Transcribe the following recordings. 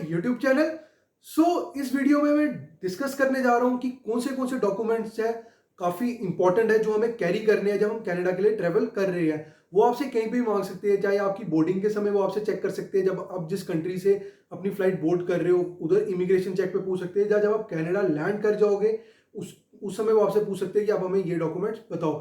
YouTube channel. इस video में मैं डिस्कस करने जा रहा हूं कि कौन से डॉक्यूमेंट्स है काफ़ी इंपॉर्टेंट है जो हमें कैरी करने हैं जब हम कनाडा के लिए ट्रेवल कर रहे हैं। वो आपसे कहीं भी मांग सकते हैं, चाहे आपकी बोर्डिंग के समय वो आपसे चेक कर सकते हैं, जब आप जिस कंट्री से अपनी फ्लाइट बोर्ड कर रहे हो उधर इमिग्रेशन चेक पे पूछ सकते हैं, या जब आप कनाडा लैंड कर जाओगे उस समय वो आपसे पूछ सकते हैं कि आप हमें ये डॉक्यूमेंट्स बताओ।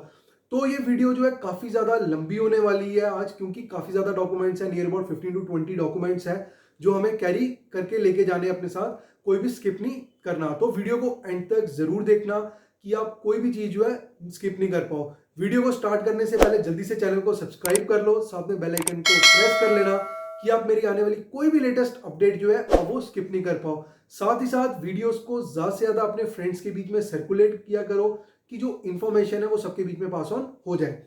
तो ये वीडियो जो है काफ़ी ज़्यादा लंबी होने वाली है आज, क्योंकि काफ़ी ज़्यादा डॉक्यूमेंट्स हैं, नियर अबाउट 15 टू 20 डॉक्यूमेंट्स हैं जो हमें कैरी करके लेके जाने अपने साथ, कोई भी स्किप नहीं करना। तो वीडियो को एंड तक जरूर देखना कि आप कोई भी चीज जो है स्किप नहीं कर पाओ। वीडियो को स्टार्ट करने से पहले जल्दी से चैनल को सब्सक्राइब कर लो, साथ में बेल आइकन को प्रेस कर लेना कि आप मेरी आने वाली कोई भी लेटेस्ट अपडेट जो है आप वो स्किप नहीं कर पाओ। साथ ही साथ वीडियोस को ज्यादा से ज्यादा अपने फ्रेंड्स के बीच में सर्कुलेट किया करो कि जो इन्फॉर्मेशन है वो सबके बीच में पास ऑन हो जाए।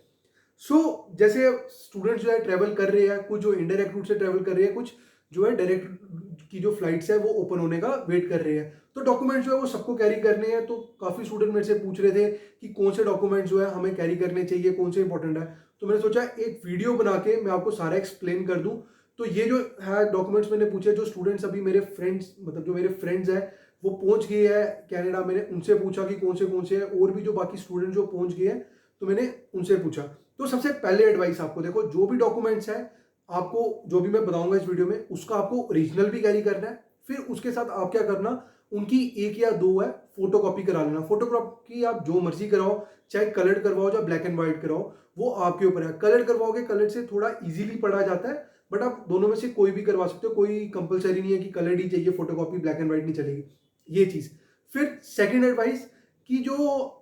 जैसे स्टूडेंट्स जो है ट्रेवल कर रहे हैं, कुछ जो इनडायरेक्ट रूट से ट्रेवल कर रहे हैं, कुछ जो है डायरेक्ट की जो फ्लाइट्स है वो ओपन होने का वेट कर रहे हैं। तो डॉक्यूमेंट्स जो है वो सबको कैरी करने हैं। तो काफ़ी स्टूडेंट मेरे से पूछ रहे थे कि कौन से डॉक्यूमेंट्स जो है हमें कैरी करने चाहिए, कौन से इंपॉर्टेंट है। तो मैंने सोचा एक वीडियो बना के मैं आपको सारा एक्सप्लेन कर दूं। तो ये जो है डॉक्यूमेंट्स मैंने पूछे, जो स्टूडेंट्स अभी मेरे फ्रेंड्स मतलब जो मेरे फ्रेंड्स हैं वो पहुंच गए हैं कनाडा, मैंने उनसे पूछा कि कौन से हैं, और भी जो बाकी स्टूडेंट जो पहुंच गए हैं तो मैंने उनसे पूछा। तो सबसे पहले एडवाइस आपको, देखो जो भी डॉक्यूमेंट्स है आपको जो भी मैं बताऊंगा इस वीडियो में उसका आपको ओरिजिनल भी कैरी करना है। फिर उसके साथ आप क्या करना, उनकी एक या दो है फोटो कॉपी करा लेना। फोटो कॉपी आप जो मर्जी कराओ, चाहे कलर्ड करवाओ या ब्लैक एंड व्हाइट कराओ, वो आपके ऊपर है। कलर्ड करवाओगे, कलर्ड से थोड़ा इजीली पढ़ा जाता है, बट आप दोनों में से कोई भी करवा सकते हो, कोई कंपलसरी नहीं है कि कलर्ड ही चाहिए, photo copy black and white नहीं चलेगी, ये चीज। फिर सेकेंड एडवाइस कि जो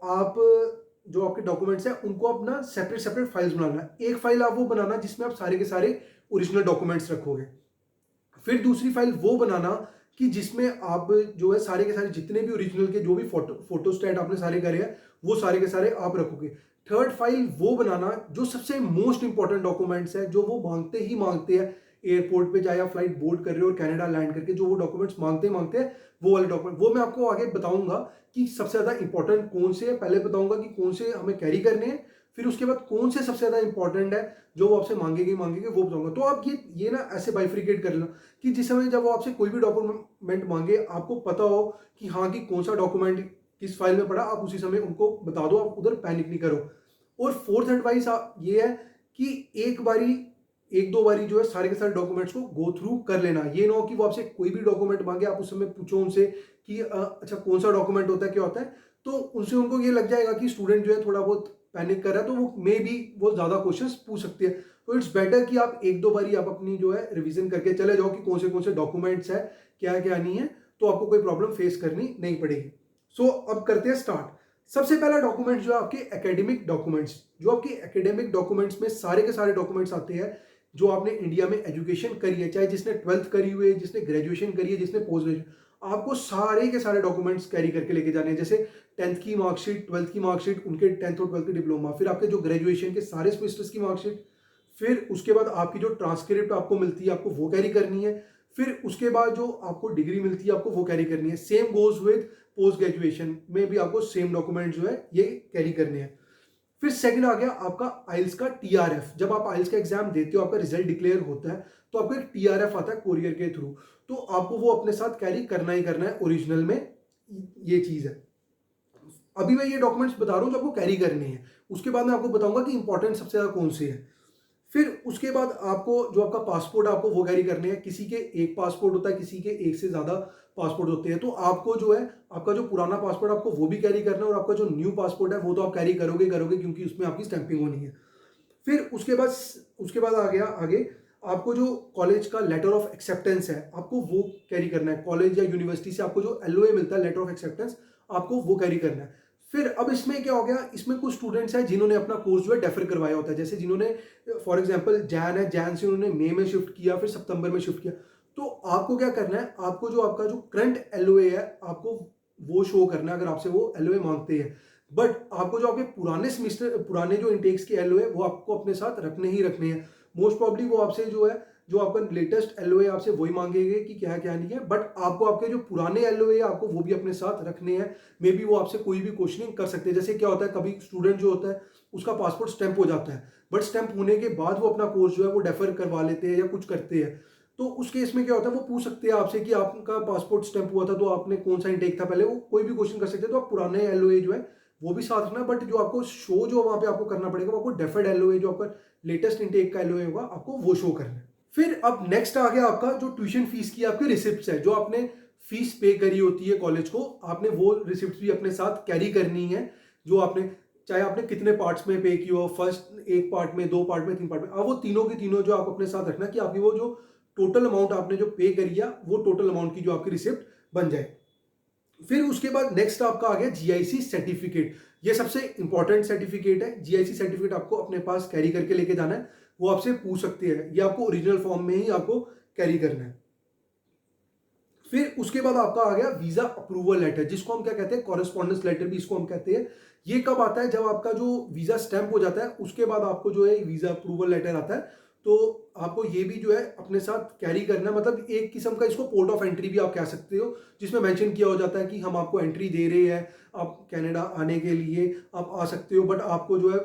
आपके डॉक्यूमेंट्स हैं उनको अपना सेपरेट सेपरेट फाइल्स बनाना है। एक फाइल आप वो बनाना जिसमें आप सारे के सारे ओरिजिनल डॉक्यूमेंट्स रखोगे। फिर दूसरी फाइल वो बनाना कि जिसमें आप जो है सारे के सारे जितने भी ओरिजिनल के जो भी फोटोस्टेट आपने सारे करे हैं वो सारे के सारे आप रखोगे। थर्ड फाइल वो बनाना जो सबसे मोस्ट इंपॉर्टेंट डॉक्यूमेंट्स है, जो वो मांगते हैं एयरपोर्ट पे, चाहे आप फ्लाइट बोर्ड कर रहे हो और कनाडा लैंड करके जो वो डॉक्यूमेंट्स मांगते हैं वो वाले डॉक्यूमेंट, वो मैं आपको आगे बताऊंगा कि सबसे ज्यादा इंपॉर्टेंट कौन से है। पहले बताऊंगा कि कौन से हमें कैरी करने हैं, फिर उसके बाद कौन से सबसे ज्यादा इंपॉर्टेंट है जो वो आपसे मांगेंगे वो बताऊंगा। तो आप ये ना ऐसे बाइफ्रिकेट कर लेना कि जिस समय जब वो आपसे कोई भी डॉक्यूमेंट मांगे आपको पता हो कि हाँ कि कौन सा डॉक्यूमेंट किस फाइल में पड़ा, आप उसी समय उनको बता दो, आप उधर पैनिक नहीं करो। और फोर्थ एडवाइस ये है कि एक दो बारी जो है सारे के सारे डॉक्यूमेंट्स को गो थ्रू कर लेना। ये ना हो कि वो आपसे कोई भी डॉक्यूमेंट मांगे, आप उस समय पूछो उनसे कि अच्छा कौन सा डॉक्यूमेंट होता है, क्या होता है, तो उनसे उनको ये लग जाएगा कि स्टूडेंट जो है थोड़ा बहुत पैनिक कर रहा है, तो वो मे बी वो ज्यादा क्वेश्चंस पूछ सकते हैं। तो इट्स बेटर कि आप एक दो बारी आप अपनी जो है रिवीजन करके चले जाओ कि कौन से डॉक्यूमेंट्स है, क्या नहीं है, तो आपको कोई प्रॉब्लम फेस करनी नहीं पड़ेगी। अब करते हैं स्टार्ट। सबसे पहला डॉक्यूमेंट जो है आपके एकेडमिक डॉक्यूमेंट्स। जो आपके एकेडमिक डॉक्यूमेंट्स में सारे के सारे डॉक्यूमेंट्स आते हैं जो आपने इंडिया में एजुकेशन करी है, चाहे जिसने 12th करी हुई है, जिसने ग्रेजुएशन करी है, जिसने पोस्ट ग्रेजुएशन, आपको सारे के सारे डॉक्यूमेंट्स कैरी करके लेके जाने हैं। जैसे 10th की मार्कशीट, 12th की मार्कशीट, उनके 10th और 12th के डिप्लोमा, फिर आपके जो ग्रेजुएशन के सारे सेमेस्टर्स की मार्कशीट, फिर उसके बाद आपकी जो ट्रांसक्रिप्ट आपको मिलती है आपको वो कैरी करनी है, फिर उसके बाद जो आपको डिग्री मिलती है आपको वो कैरी करनी है। Same goes with post graduation में भी आपको सेम डॉक्यूमेंट जो है ये कैरी करने हैं। फिर सेकंड आ गया आपका आइल्स का टीआरएफ। जब आप आइल्स का एग्जाम देते हो, आपका रिजल्ट डिक्लेयर होता है, तो आपको एक टीआरएफ आता है कोरियर के थ्रू, तो आपको वो अपने साथ कैरी करना ही करना है ओरिजिनल में, ये चीज है। अभी मैं ये डॉक्यूमेंट्स बता रहा हूं जो आपको कैरी करने हैं, उसके बाद मैं आपको बताऊंगा कि इंपॉर्टेंट सबसे ज्यादा कौन से है। फिर उसके बाद आपको जो आपका पासपोर्ट आपको वो कैरी करने हैं। किसी के एक पासपोर्ट होता है, किसी के एक से ज्यादा पासपोर्ट होते हैं, तो आपको जो है आपका जो पुराना पासपोर्ट आपको वो भी कैरी करना है, और आपका जो न्यू पासपोर्ट है वो तो आप कैरी करोगे क्योंकि उसमें आपकी स्टैंपिंग होनी है। फिर उसके बाद आ गया आगे आपको जो कॉलेज का लेटर ऑफ एक्सेप्टेंस है आपको वो कैरी करना है। कॉलेज या यूनिवर्सिटी से आपको जो एलओए मिलता है, लेटर ऑफ एक्सेप्टेंस, आपको वो कैरी करना है। फिर अब इसमें क्या हो गया, इसमें कुछ स्टूडेंट्स हैं जिन्होंने अपना कोर्स जो है डेफर करवाया होता है। जैसे जिन्होंने फॉर एग्जांपल जैन से उन्होंने मई में शिफ्ट किया, फिर सितंबर में शिफ्ट किया, तो आपको क्या करना है, आपको जो आपका जो करंट एलओए है आपको वो शो करना है अगर आपसे वो एलओए मांगते हैं। बट आपको जो आपके पुराने सेमेस्टर पुराने जो इनटेक्स के एलओए वो आपको अपने साथ रखने ही रखने हैं। मोस्ट प्रॉब्ली वो आपसे जो है जो आपका लेटेस्ट एलओए आपसे वही मांगेंगे कि क्या नहीं है, बट आपको आपके जो पुराने एलओए आपको वो भी अपने साथ रखने हैं। मे बी वो आपसे कोई भी क्वेश्चनिंग कर सकते हैं। जैसे क्या होता है, कभी स्टूडेंट जो होता है उसका पासपोर्ट स्टैंप हो जाता है, बट स्टैंप होने के बाद वो अपना कोर्स जो है वो डेफर करवा लेते हैं या कुछ करते हैं, तो उस केस में क्या होता है, वो पूछ सकते हैं आपसे कि आपका पासपोर्ट स्टैंप हुआ था तो आपने कौन सा इनटेक था पहले, वो कोई भी क्वेश्चन कर सकते हैं। तो आप पुराने एलओए जो है वो भी साथ रखना, बट जो आपको शो जो वहाँ पे आपको करना पड़ेगा वो आपको डेफर्ड एलओए, जो आपका लेटेस्ट इनटेक का एलओए होगा, आपको वो शो करना है। फिर अब नेक्स्ट आ गया आपका जो ट्यूशन फीस की आपकी रिसिप्ट है, जो आपने फीस पे करी होती है कॉलेज को, आपने वो रिसिप्ट भी अपने साथ कैरी करनी है। जो आपने, चाहे आपने कितने पार्ट्स में पे की हो, फर्स्ट एक पार्ट में, दो पार्ट में, तीन पार्ट में, अब वो तीनों की तीनों जो आप अपने साथ रखना कि आपकी वो जो टोटल अमाउंट आपने जो पे करी है वो टोटल अमाउंट की जो आपकी रिसिप्ट बन जाए। फिर उसके बाद नेक्स्ट आपका आ गया जीआईसी सर्टिफिकेट। ये सबसे इंपॉर्टेंट सर्टिफिकेट है। जीआईसी सर्टिफिकेट आपको अपने पास कैरी करके लेके जाना है। वो आपसे पूछ सकते हैं, ये आपको ओरिजिनल फॉर्म में ही आपको कैरी करना है। फिर उसके बाद आपका आ गया वीजा अप्रूवल लेटर, जिसको हम क्या कहते हैं, कॉरेस्पॉन्डेंस लेटर भी इसको हम कहते हैं। ये कब आता है, जब आपका जो वीजा स्टैंप हो जाता है उसके बाद आपको जो है वीजा अप्रूवल लेटर आता है। तो आपको ये भी जो है अपने साथ कैरी करना है। मतलब एक किस्म का इसको पोर्ट ऑफ एंट्री भी आप कह सकते हो, जिसमें मेंशन किया हो जाता है कि हम आपको एंट्री दे रहे हैं, आप कनाडा आने के लिए आप आ सकते हो, बट आपको जो है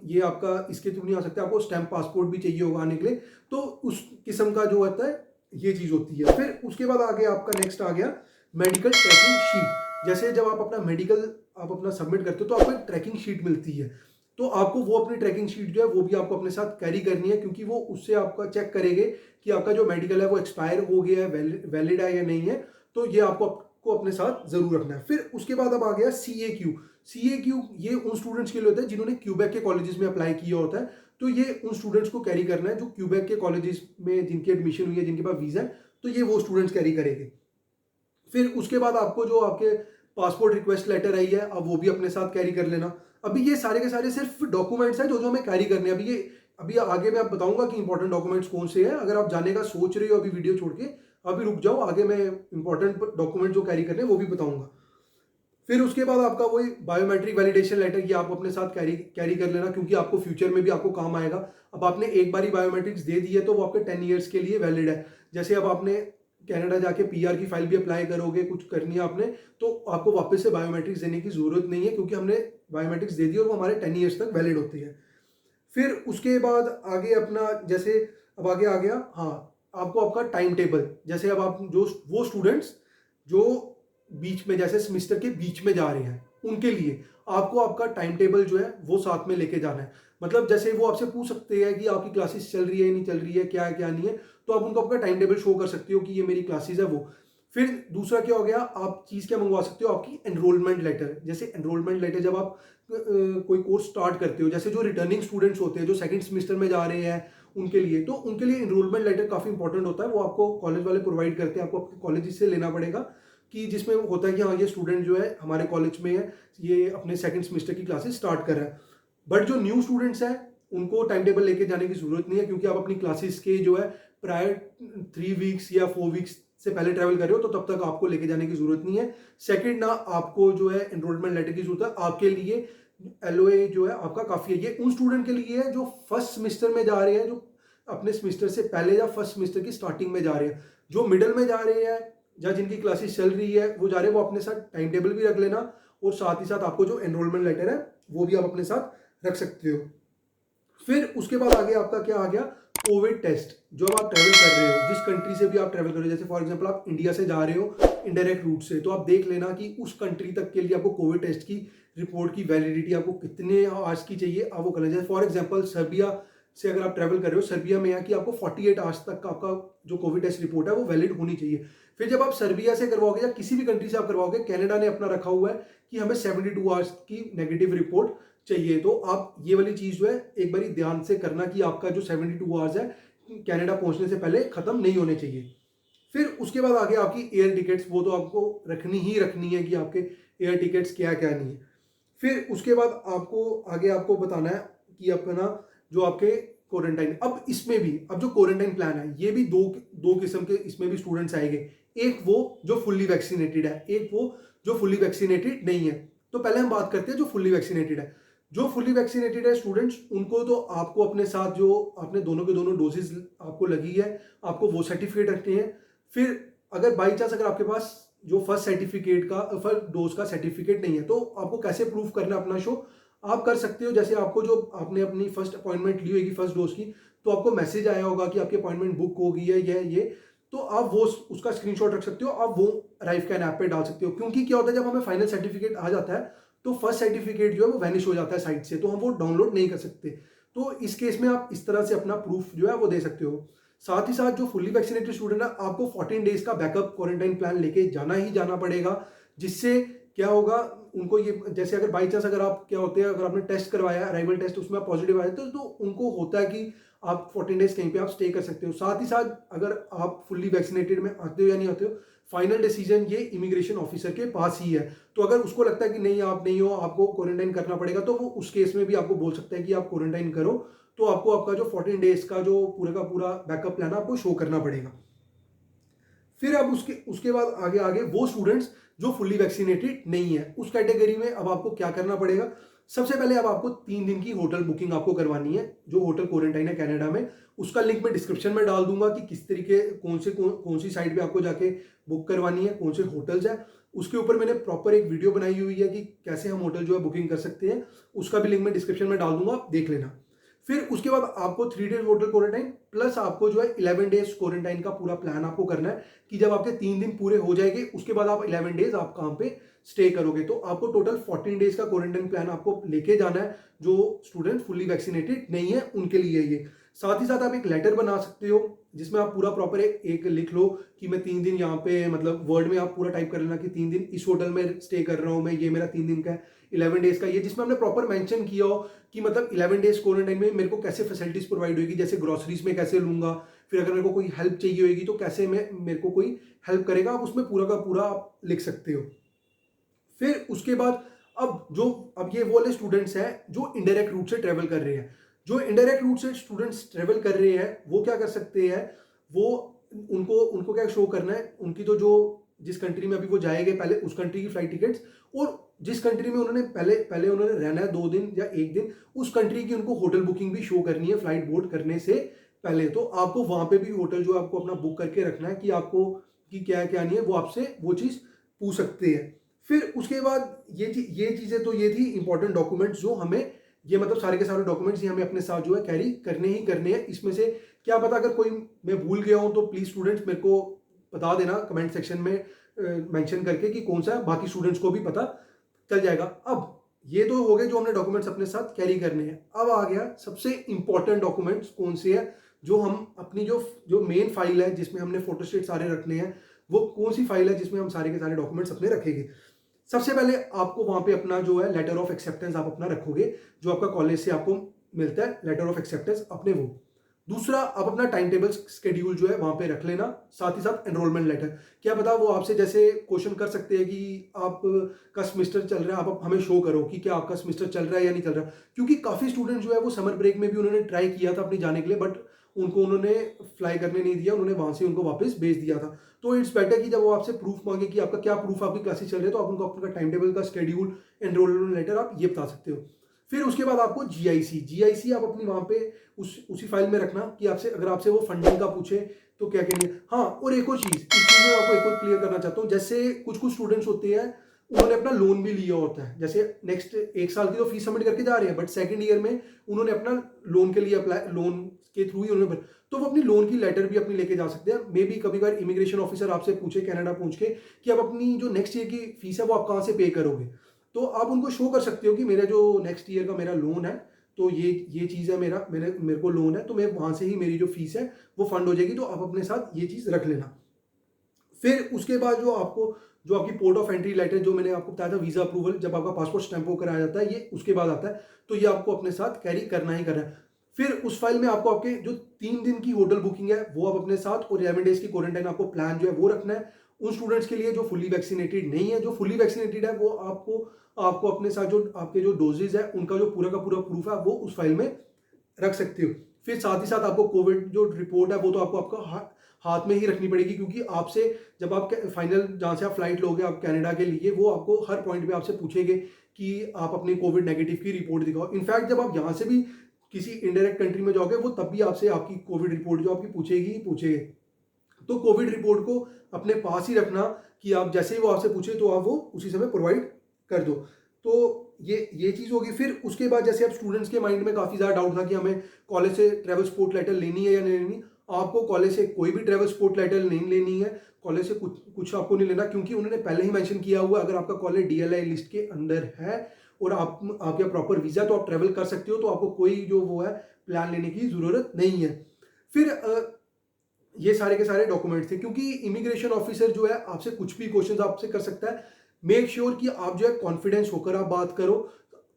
ये आपका इसके थ्रू नहीं आ सकते, आपको स्टैंप पासपोर्ट भी चाहिए होगा आने के लिए। तो उस किस्म का जो होता है ये चीज होती है। फिर उसके बाद आगे आपका नेक्स्ट आ गया मेडिकल ट्रैकिंग शीट। जैसे जब आप अपना मेडिकल आप अपना सबमिट करते हो तो आपको एक ट्रैकिंग शीट मिलती है। तो आपको वो अपनी ट्रैकिंग शीट जो है वो भी आपको अपने साथ कैरी करनी है, क्योंकि वो उससे आपका चेक करेंगे कि आपका जो मेडिकल है वो एक्सपायर हो गया है, वैलिड है या नहीं है। तो ये आपको अपने साथ जरूर रखना है। फिर उसके बाद अब आ गया CAQ। CAQ ये उन स्टूडेंट्स के लिए होता है जिन्होंने क्यूबेक के कॉलेजेस में अप्लाई किया होता है। तो ये उन स्टूडेंट्स को कैरी करना है जो क्यूबेक के कॉलेजेस में जिनकी एडमिशन हुई है, जिनके पास वीजा है, तो ये वो स्टूडेंट्स कैरी करेंगे। फिर उसके बाद आपको जो आपके पासपोर्ट रिक्वेस्ट लेटर आई है, अब वो भी अपने साथ कैरी कर लेना। अभी ये सारे के सारे सिर्फ डॉक्यूमेंट्स हैं जो जो हमें कैरी करने हैं। अभी आगे मैं आप बताऊंगा कि इंपॉर्टेंट डॉक्यूमेंट्स कौन से हैं। अगर आप जाने का सोच रहे हो अभी वीडियो छोड़ के, अभी रुक जाओ, आगे मैं इंपॉर्टेंट डॉक्यूमेंट जो कैरी करने हैं वो भी बताऊंगा। फिर उसके बाद आपका वही बायोमेट्रिक वैलिडेशन लेटर, ये आप अपने साथ कैरी कर लेना, क्योंकि आपको फ्यूचर में भी आपको काम आएगा। अब आपने एक बारी बायोमेट्रिक्स दे दी है तो वो आपके 10 ईयर्स के लिए वैलिड है। जैसे अब आपने कनाडा जाके PR की फाइल भी अप्लाई करोगे, कुछ करनी है आपने, तो आपको वापस से बायोमेट्रिक्स देने की जरूरत नहीं है, क्योंकि हमने बायोमेट्रिक्स दे दी और वो हमारे 10 ईयर्स तक वैलिड होती है। फिर उसके बाद आगे अपना जैसे अब आगे आ गया, हाँ, आपको आपका टाइम टेबल। जैसे अब आप जो वो स्टूडेंट्स जो बीच में, जैसे सेमिस्टर के बीच में जा रहे हैं, उनके लिए आपको आपका टाइम टेबल जो है वो साथ में लेके जाना है। मतलब जैसे वो आपसे पूछ सकते हैं कि आपकी क्लासेस चल रही है नहीं चल रही है, क्या है क्या नहीं है, तो आप उनको आपका टाइम टेबल शो कर सकते हो कि ये मेरी क्लासेस है वो। फिर दूसरा क्या हो गया, आप चीज़ क्या मंगवा सकते हो, आपकी एनरोलमेंट लेटर। जैसे एनरोलमेंट लेटर जब आप कोई कोर्स स्टार्ट करते हो, जैसे जो रिटर्निंग स्टूडेंट्स होते हैं जो सेकंड सेमेस्टर में जा रहे हैं उनके लिए, तो उनके लिए एनरोलमेंट लेटर काफ़ी इंपॉर्टेंट होता है। वो आपको कॉलेज वाले प्रोवाइड करते हैं, आपको आपके कॉलेज से लेना पड़ेगा, कि जिसमें होता है कि हाँ ये स्टूडेंट जो है हमारे कॉलेज में है, ये अपने सेकंड सेमेस्टर की क्लासेस स्टार्ट कर रहा है। बट जो न्यू स्टूडेंट्स हैं उनको टाइम टेबल लेके जाने की जरूरत नहीं है, क्योंकि आप अपनी क्लासेस के जो है प्रायर 3 वीक्स या 4 वीक्स से पहले ट्रैवल कर रहे हो, तो तब तक आपको लेके जाने की जरूरत नहीं है। सेकंड ना आपको जो है एनरोलमेंट लेटर की जरूरत है, आपके लिए LOA जो है आपका काफी है। ये उन स्टूडेंट के लिए है जो फर्स्ट सेमेस्टर में जा रहे हैं, जो अपने सेमेस्टर से पहले या फर्स्ट सेमेस्टर की स्टार्टिंग में जा रहे हैं। जो मिडल में जा रहे हैं या जिनकी क्लासेस चल रही है वो जा रहे हैं, वो अपने साथ टाइम टेबल भी रख लेना, और साथ ही साथ आपको जो एनरोलमेंट लेटर है वो भी आप अपने साथ रख सकते हो। फिर उसके बाद आगे आपका क्या आ गया, कोविड टेस्ट। जो आप ट्रैवल कर रहे हो, जिस कंट्री से भी आप ट्रैवल कर रहे हो, जैसे फॉर एग्जांपल आप इंडिया से जा रहे हो इनडायरेक्ट रूट से, तो आप देख लेना कि उस कंट्री तक के लिए आपको कोविड टेस्ट की रिपोर्ट की वैलिडिटी आपको कितने आवर्स की चाहिए, आप वो कर लें। जैसे फॉर एग्जांपल सर्बिया से अगर आप ट्रैवल कर रहे हो, सर्बिया में है कि आपको 48 आवर्स तक का आपका जो कोविड टेस्ट रिपोर्ट है वो वैलिड होनी चाहिए। फिर जब आप सर्बिया से करवाओगे या किसी भी कंट्री से आप करवाओगे, कनाडा ने अपना रखा हुआ है कि हमें 72 आवर्स की नेगेटिव रिपोर्ट चाहिए। तो आप ये वाली चीज जो है एक बारी ध्यान से करना कि आपका जो 72 आवर्स है कनाडा पहुंचने से पहले खत्म नहीं होने चाहिए। फिर उसके बाद आगे आपकी एयर टिकट्स, वो तो आपको रखनी ही रखनी है कि आपके एयर टिकट्स क्या क्या नहीं है। फिर उसके बाद आपको आगे आपको बताना है कि अपना जो आपके क्वारंटाइन, अब इसमें भी अब जो क्वारंटाइन प्लान है ये भी दो किस्म के इसमें भी स्टूडेंट्स आएंगे। एक वो जो फुल्ली वैक्सीनेटेड है, एक वो जो फुल्ली वैक्सीनेटेड नहीं है। तो पहले हम बात करते हैं जो फुल्ली वैक्सीनेटेड है। जो फुल्ली वैक्सीनेटेड है स्टूडेंट्स, उनको तो आपको अपने साथ जो आपने दोनों के दोनों डोजेज आपको लगी है, आपको वो सर्टिफिकेट रखने हैं। फिर अगर बाई चांस अगर आपके पास जो फर्स्ट सर्टिफिकेट का फर्स्ट डोज का सर्टिफिकेट नहीं है, तो आपको कैसे प्रूफ करना अपना शो, आप कर सकते हो। जैसे आपको जो आपने अपनी फर्स्ट अपॉइंटमेंट ली होगी फर्स्ट डोज की, तो आपको मैसेज आया होगा कि आपकी अपॉइंटमेंट बुक हो गई है ये, तो आप वो उसका स्क्रीनशॉट रख सकते हो, आप वो अराइवकैन ऐप पे डाल सकते हो। क्योंकि क्या होता है, जब हमें फाइनल सर्टिफिकेट आ जाता है तो फर्स्ट सर्टिफिकेट जो है वो वैनिश हो जाता है साइट से, तो हम वो डाउनलोड नहीं कर सकते। तो इस केस में आप इस तरह से अपना प्रूफ जो है वो दे सकते हो। साथ ही साथ जो फुल्ली वैक्सीनेटेड स्टूडेंट है, आपको 14 डेज का बैकअप क्वारंटाइन प्लान लेके जाना ही जाना पड़ेगा। जिससे क्या होगा, उनको ये, जैसे अगर बाई चांस अगर आप क्या होते हैं, अगर आपने टेस्ट करवाया अराइवल टेस्ट, उसमें आप पॉजिटिव आए तो उनको होता है कि आप 14 डेज कहीं पे आप स्टे कर सकते हो। साथ ही साथ अगर आप फुल्ली वैक्सीनेटेड में आते हो या नहीं आते हो, फाइनल डिसीजन ये इमिग्रेशन ऑफिसर के पास ही है। तो अगर उसको लगता है कि नहीं आप नहीं हो, आपको क्वारंटाइन करना पड़ेगा, तो वो उस केस में भी आपको बोल सकता है कि आप क्वारंटाइन करो। तो आपको आपका जो 14 डेज का जो पूरा का पूरा बैकअप प्लान है आपको शो करना पड़ेगा। फिर अब उसके उसके बाद आगे आगे वो स्टूडेंट्स जो फुल्ली वैक्सीनेटेड नहीं है, उस कैटेगरी में अब आपको क्या करना पड़ेगा। सबसे पहले अब आपको 3 दिन की होटल बुकिंग आपको करवानी है। जो होटल क्वारंटाइन है कनाडा में, उसका लिंक मैं डिस्क्रिप्शन में डाल दूंगा कि किस तरीके कौन सी साइट पे आपको जाके बुक करवानी है, कौन से होटल्स है। उसके ऊपर मैंने प्रॉपर एक वीडियो बनाई हुई है कि कैसे हम होटल जो है बुकिंग कर सकते हैं, उसका भी लिंक मैं डिस्क्रिप्शन में डाल दूंगा, आप देख लेना। फिर उसके बाद आपको 3 डेज होटल क्वारंटाइन प्लस आपको जो है 11 डेज क्वारंटाइन का पूरा प्लान आपको करना है कि जब आपके 3 दिन पूरे हो जाएंगे उसके बाद आप 11 डेज आप कहाँ पे स्टे करोगे। तो आपको टोटल 14 डेज का क्वारंटाइन प्लान आपको लेके जाना है, जो स्टूडेंट फुल्ली वैक्सीनेटेड नहीं है उनके लिए ये। साथ ही साथ आप एक लेटर बना सकते हो जिसमें आप पूरा प्रॉपर एक लिख लो कि मैं 3 दिन यहाँ पे, मतलब वर्ड में आप पूरा टाइप कर लेना कि 3 दिन इस होटल में स्टे कर रहा हूँ मैं, ये मेरा 3 दिन का है, 11 डेज का ये, जिसमें हमने प्रॉपर मेंशन किया हो कि मतलब 11 डेज क्वारंटाइन में मेरे को कैसे फैसिलिटीज प्रोवाइड होगी, जैसे ग्रोसरीज में कैसे लूंगा, फिर अगर मेरे को कोई हेल्प चाहिए होगी तो कैसे मेरे को कोई हेल्प करेगा, आप उसमें पूरा का पूरा आप लिख सकते हो। फिर उसके बाद अब ये वो वाले स्टूडेंट्स हैं जो इनडायरेक्ट रूट से ट्रेवल कर रहे हैं। जो इनडायरेक्ट रूट से स्टूडेंट्स ट्रेवल कर रहे हैं वो क्या कर सकते हैं, वो उनको उनको क्या शो करना है, उनकी तो जो जिस कंट्री में अभी वो जाएंगे पहले उस कंट्री की फ्लाइट टिकट्स, और जिस कंट्री में उन्होंने पहले पहले उन्होंने रहना है 2 दिन या 1 दिन, उस कंट्री की उनको होटल बुकिंग भी शो करनी है फ्लाइट बोर्ड करने से पहले। तो आपको वहां पे भी होटल जो आपको अपना बुक करके रखना है कि आपको कि क्या क्या नहीं है, वो आपसे वो चीज़ पूछ सकते हैं। फिर उसके बाद ये चीज़ें तो ये थी इंपॉर्टेंट डॉक्यूमेंट्स जो हमें, ये मतलब सारे के सारे डॉक्यूमेंट्स ही हमें अपने साथ जो है कैरी करने ही करने हैं। इसमें से क्या पता अगर कोई मैं भूल गया हूँ तो प्लीज़ स्टूडेंट्स मेरे को बता देना कमेंट सेक्शन में मेंशन करके कि कौन सा है, बाकी स्टूडेंट्स को भी पता चल जाएगा। अब ये तो हो गए जो हमने डॉक्यूमेंट्स अपने साथ कैरी करने हैं। अब आ गया सबसे इंपॉर्टेंट डॉक्यूमेंट्स कौन से हैं, जो हम अपनी जो जो मेन फाइल है जिसमें हमने फोटोस्टेट सारे रखने हैं, वो कौन सी फाइल है जिसमें हम सारे के सारे डॉक्यूमेंट्स अपने रखेंगे। सबसे पहले आपको वहां पे अपना जो है लेटर ऑफ एक्सेप्टेंस आप अपना रखोगे, जो आपका कॉलेज से आपको मिलता है लेटर ऑफ एक्सेप्टेंस अपने वो। दूसरा, आप अपना टाइम टेबल स्केड्यूल जो है वहां पे रख लेना, साथ ही साथ एनरोलमेंट लेटर। क्या पता वो आपसे जैसे क्वेश्चन कर सकते हैं कि आप का सेमेस्टर चल रहा है, आप हमें शो करो कि क्या आपका सेमेस्टर चल रहा है या नहीं चल रहा। क्योंकि काफी स्टूडेंट जो है वो समर ब्रेक में भी उन्होंने ट्राई किया था अपनी जाने के लिए, बट उन्होंने फ्लाई करने नहीं दिया, उन्होंने वहां से उनको वापस भेज दिया था। तो इट्स बेटर कि जब वो आपसे प्रूफ मांगे कि आपका क्या प्रूफ आपकी क्लासेस चल रही है, तो आप उनको अपना टाइम टेबल का स्केड्यूल, एनरोलमेंट लेटर आप ये बता सकते हो। फिर उसके बाद आपको जीआईसी आप अपनी वहां पे उसी फाइल में रखना कि आपसे अगर आपसे वो फंडिंग का पूछे तो क्या कहेंगे। हाँ, और एक और चीज, इस चीज में आपको एक और क्लियर करना चाहता हूँ, जैसे कुछ कुछ स्टूडेंट्स होते हैं उन्होंने अपना लोन भी लिया होता है, जैसे नेक्स्ट 1 साल की तो फीस सबमिट करके जा रहे हैं, बट सेकंड ईयर में उन्होंने अपना लोन के लिए अप्लाई, लोन के थ्रू ही उन्होंने, तो वो अपनी लोन की लेटर भी अपनी लेके जा सकते हैं। मे बी कभी बार इमिग्रेशन ऑफिसर आपसे पूछे कनाडा पहुंच के कि आप अपनी जो नेक्स्ट ईयर की फीस है वो आप कहाँ से पे करोगे, तो आप उनको शो कर सकते हो कि मेरा जो नेक्स्ट ईयर का मेरा लोन है, तो ये चीज़ है, मेरे को लोन है, तो मैं वहां से ही मेरी जो फीस है वो फंड हो जाएगी। तो आप अपने साथ ये चीज़ रख लेना। फिर उसके बाद जो आपकी पोर्ट ऑफ एंट्री लेटर, जो मैंने आपको बताया था वीजा अप्रूवल, जब आपका पासपोर्ट स्टैंप होकर आ जाता है, ये उसके बाद आता है, तो ये आपको अपने साथ कैरी करना ही करना है। फिर उस फाइल में आपको आपके जो 3 दिन की होटल बुकिंग है वो आप अपने साथ, और 11 डेज की क्वारंटाइन आपको प्लान जो है वो रखना है उन स्टूडेंट्स के लिए जो फुली वैक्सीनेटेड नहीं है। जो फुली वैक्सीनेटेड है वो आपको आपको अपने साथ जो आपके जो डोजेज है उनका जो पूरा का पूरा प्रूफ है वो उस फाइल में रख सकते हो। फिर साथ ही साथ आपको कोविड जो रिपोर्ट है वो तो आपको आपका हाथ में ही रखनी पड़ेगी, क्योंकि आपसे जब आप फाइनल जहाँ से आप फ्लाइट लोगे आप कनाडा के लिए, वो आपको हर पॉइंट पे आपसे पूछेंगे कि आप अपनी कोविड नेगेटिव की रिपोर्ट दिखाओ। इनफैक्ट जब आप यहाँ से भी किसी इनडायरेक्ट कंट्री में जाओगे वो तब भी आपसे आपकी कोविड रिपोर्ट जो आपकी पूछेगी ही पूछेगी। तो कोविड रिपोर्ट को अपने पास ही रखना कि आप जैसे ही वो आपसे पूछे तो आप वो उसी समय प्रोवाइड कर दो। तो ये चीज़ होगी। फिर उसके बाद जैसे अब स्टूडेंट्स के माइंड में काफ़ी ज़्यादा डाउट था कि हमें कॉलेज से ट्रैवल सपोर्ट लेटर लेनी है या नहीं लेनी। आपको कॉलेज से कोई भी ट्रैवल सपोर्ट लेटर नहीं लेनी है, कॉलेज से कुछ आपको नहीं लेना, क्योंकि उन्होंने पहले ही मेंशन किया हुआ है अगर आपका कॉलेज डीएलआई लिस्ट के अंदर है और आपके प्रॉपर वीज़ा तो आप ट्रैवल कर सकते हो, तो आपको कोई जो वो है प्लान लेने की ज़रूरत नहीं है। फिर ये सारे के सारे डॉक्यूमेंट्स थे, क्योंकि इमिग्रेशन ऑफिसर जो है आपसे कुछ भी क्वेश्चंस आपसे कर सकता है। मेक श्योर कि आप जो है कॉन्फिडेंस होकर आप बात करो,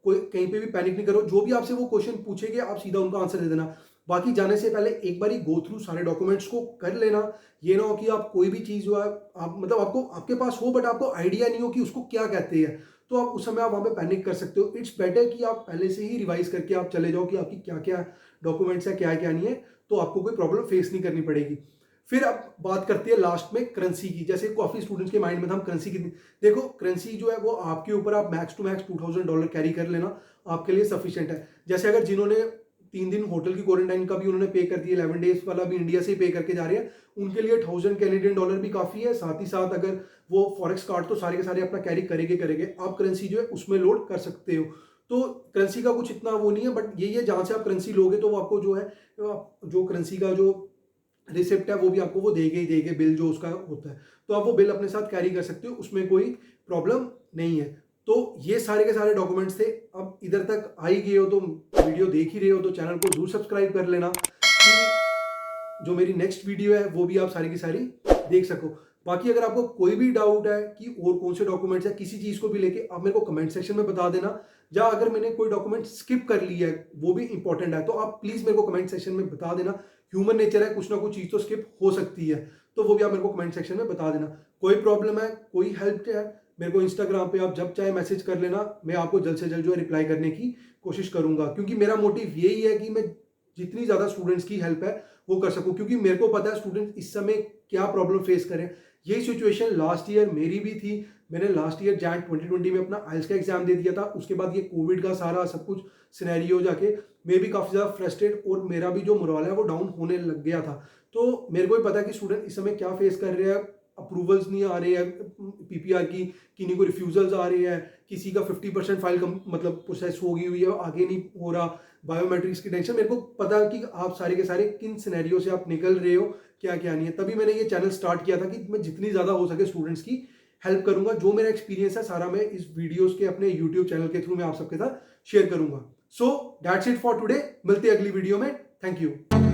कोई कहीं पे भी पैनिक नहीं करो। जो भी आपसे वो क्वेश्चन पूछेंगे आप सीधा उनका आंसर दे देना। बाकी जाने से पहले एक बार गो थ्रू सारे डॉक्यूमेंट्स को कर लेना। ये ना हो कि आप कोई भी चीज़ जो है आप मतलब आपको आपके पास हो बट आपको आइडिया नहीं हो कि उसको क्या कहते हैं, तो आप उस समय आप वहाँ पे पैनिक कर सकते हो। इट्स बेटर कि आप पहले से ही रिवाइज करके आप चले जाओ कि आपकी क्या क्या डॉक्यूमेंट्स है, क्या क्या नहीं है, तो आपको कोई प्रॉब्लम फेस नहीं करनी पड़ेगी। फिर अब बात करते हैं लास्ट में करेंसी की। जैसे काफ़ी स्टूडेंट्स के माइंड में था हम करेंसी कितनी, देखो करेंसी जो है वो आपके ऊपर, आप मैक्स टू मैक्स $2000 कैरी कर लेना, आपके लिए सफिशिएंट है। जैसे अगर जिन्होंने 3 दिन होटल की क्वारंटाइन का भी उन्होंने पे कर दिया, 11 डेज वाला भी इंडिया से ही पे करके जा रहे हैं, उनके लिए $1000 भी काफ़ी है। साथ ही साथ अगर वो फॉरेक्स कार्ड तो सारे के सारे अपना कैरी करेंगे, आप करेंसी जो है उसमें लोड कर सकते हो। तो करेंसी का कुछ इतना वो नहीं है, बट यही है जहाँ से आप करेंसी लोगे तो वो आपको जो है जो करेंसी का जो रिसिप्ट है वो भी आपको वो देंगे ही देंगे, बिल जो उसका होता है, तो आप वो बिल अपने साथ कैरी कर सकते हो, उसमें कोई प्रॉब्लम नहीं है। तो ये सारे के सारे डॉक्यूमेंट्स थे। अब इधर तक आ ही गए हो तो वीडियो देख ही रहे हो तो चैनल को जरूर सब्सक्राइब कर लेना कि जो मेरी नेक्स्ट वीडियो है वो भी आप सारी की सारी देख सको। बाकी अगर आपको कोई भी डाउट है कि और कौन से डॉक्यूमेंट्स है किसी चीज़ को भी लेके, आप मेरे को कमेंट सेक्शन में बता देना। या अगर मैंने कोई डॉक्यूमेंट स्किप कर लिया है वो भी इंपॉर्टेंट है, तो आप प्लीज़ मेरे को कमेंट सेक्शन में बता देना। ह्यूमन नेचर है, कुछ ना कुछ चीज़ तो स्किप हो सकती है, तो वो भी आप मेरे को कमेंट सेक्शन में बता देना। कोई प्रॉब्लम है, कोई हेल्प है, मेरे को इंस्टाग्राम पे आप जब चाहे मैसेज कर लेना, मैं आपको जल्द से जल्द जो है रिप्लाई करने की कोशिश करूंगा, क्योंकि मेरा मोटिव यही है कि मैं जितनी ज़्यादा स्टूडेंट्स की हेल्प है वो कर सकूं, क्योंकि मेरे को पता है स्टूडेंट इस समय क्या प्रॉब्लम फेस करें। यही सिचुएशन लास्ट ईयर मेरी भी थी। मैंने लास्ट ईयर जैन 2020 में अपना आइल्स का एग्जाम दे दिया था, उसके बाद ये कोविड का सारा सब कुछ सिनेरियो जाके मैं भी काफ़ी ज़्यादा फ्रस्ट्रेट और मेरा भी जो मोरल है वो डाउन होने लग गया था। तो मेरे को भी पता है कि स्टूडेंट इस समय क्या फेस कर रहे हैं। अप्रूवल्स नहीं आ रहे हैं पीपीआर की, किन्हीं को रिफ्यूजल्स आ रहे हैं, किसी का 50% फाइल मतलब प्रोसेस हो गई हुई है आगे नहीं हो रहा, बायोमेट्रिक्स की टेंशन। मेरे को पता है कि आप सारे के सारे किन सिनेरियो से आप निकल रहे हो, क्या क्या नहीं है। तभी मैंने ये चैनल स्टार्ट किया था कि मैं जितनी ज़्यादा हो सके स्टूडेंट्स की हेल्प करूंगा। जो मेरा एक्सपीरियंस है सारा मैं इस वीडियोस के अपने यूट्यूब चैनल के थ्रू मैं आप सबके साथ शेयर करूंगा। So that's it for today. मिलते हैं अगली वीडियो में। Thank you.